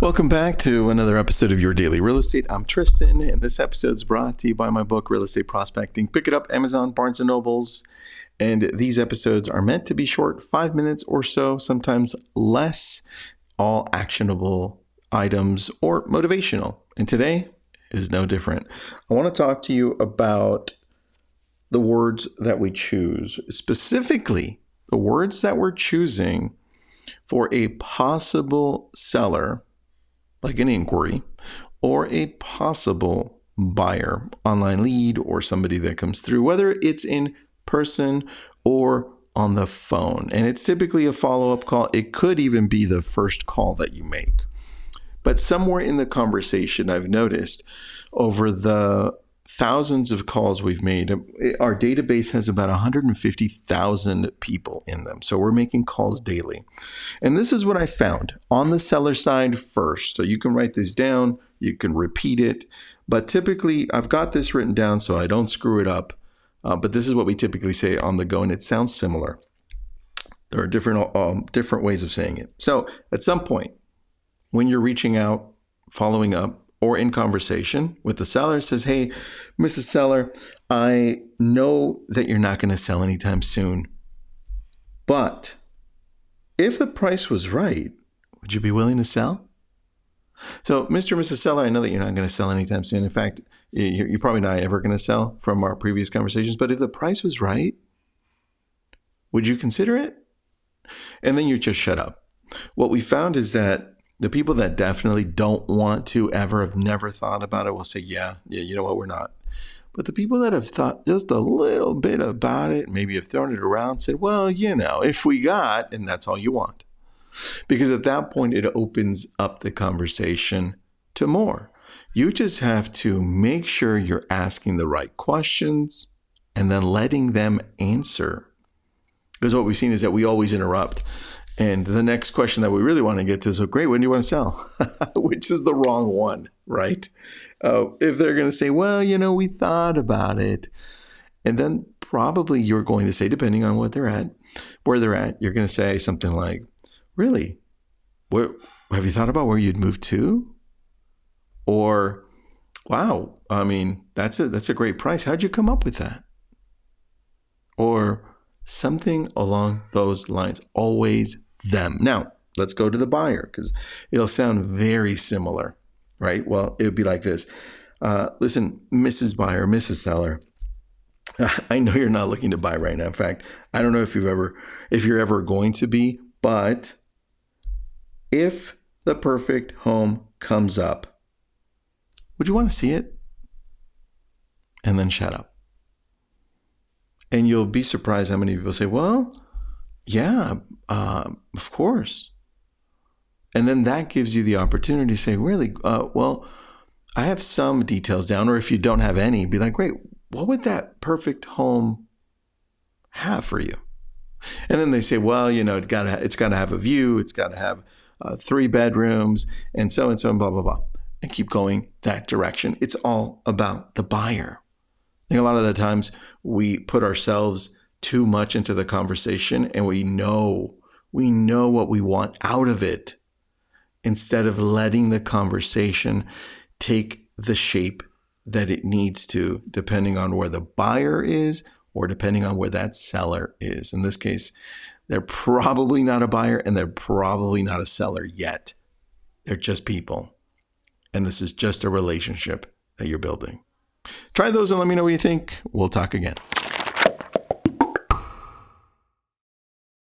Welcome back to another episode of Your Daily Real Estate. I'm Tristan, and this episode is brought to you by my book, Real Estate Prospecting. Pick it up, Amazon, Barnes & Nobles. And these episodes are meant to be short, 5 minutes or so, sometimes less, all actionable items or motivational. And today is no different. I want to talk to you about the words that we choose, specifically the words that we're choosing for a possible seller, like an inquiry, or a possible buyer, online lead, or somebody that comes through, whether it's in person or on the phone. And it's typically a follow-up call. It could even be the first call that you make. But somewhere in the conversation, I've noticed over the thousands of calls we've made, our database has about 150,000 people in them. So we're making calls daily. And this is what I found on the seller side first. So you can write this down, you can repeat it. But typically, I've got this written down so I don't screw it up. But this is what we typically say on the go, and it sounds similar. There are different ways of saying it. So at some point, when you're reaching out, following up, or in conversation with the seller, says, "Hey, Mrs. Seller, I know that you're not going to sell anytime soon, but if the price was right, would you be willing to sell?" So, Mr. and Mrs. Seller, I know that you're not going to sell anytime soon. In fact, you're probably not ever going to sell from our previous conversations, but if the price was right, would you consider it? And then you just shut up. What we found is that the people that definitely don't want to ever, have never thought about it, will say, yeah, you know what, we're not. But the people that have thought just a little bit about it, maybe have thrown it around, said, well, if we got, and that's all you want. Because at that point, it opens up the conversation to more. You just have to make sure you're asking the right questions and then letting them answer. Because what we've seen is that we always interrupt. And the next question that we really want to get to is, so great, when do you want to sell? Which is the wrong one, right? If they're going to say, well, we thought about it. And then probably you're going to say, depending on where they're at, you're going to say something like, really? Have you thought about where you'd move to? Or, wow, that's a great price. How'd you come up with that? Or something along those lines. Always them. Now, let's go to the buyer, because it'll sound very similar, right? Well, it would be like this. Listen, Mrs. Buyer, Mrs. Seller, I know you're not looking to buy right now. In fact, I don't know if you're ever going to be, but if the perfect home comes up, would you want to see it? And then shut up. And you'll be surprised how many people say, well, yeah, of course. And then that gives you the opportunity to say, really, well, I have some details down. Or if you don't have any, be like, great, what would that perfect home have for you? And then they say, well, it's got to have a view. It's got to have 3 bedrooms and so and blah, blah, blah. And keep going that direction. It's all about the buyer. I think a lot of the times we put ourselves too much into the conversation, and we know what we want out of it, instead of letting the conversation take the shape that it needs to, depending on where the buyer is or depending on where that seller is. In this case, they're probably not a buyer and they're probably not a seller yet. They're just people. And this is just a relationship that you're building. Try those and let me know what you think. We'll talk again.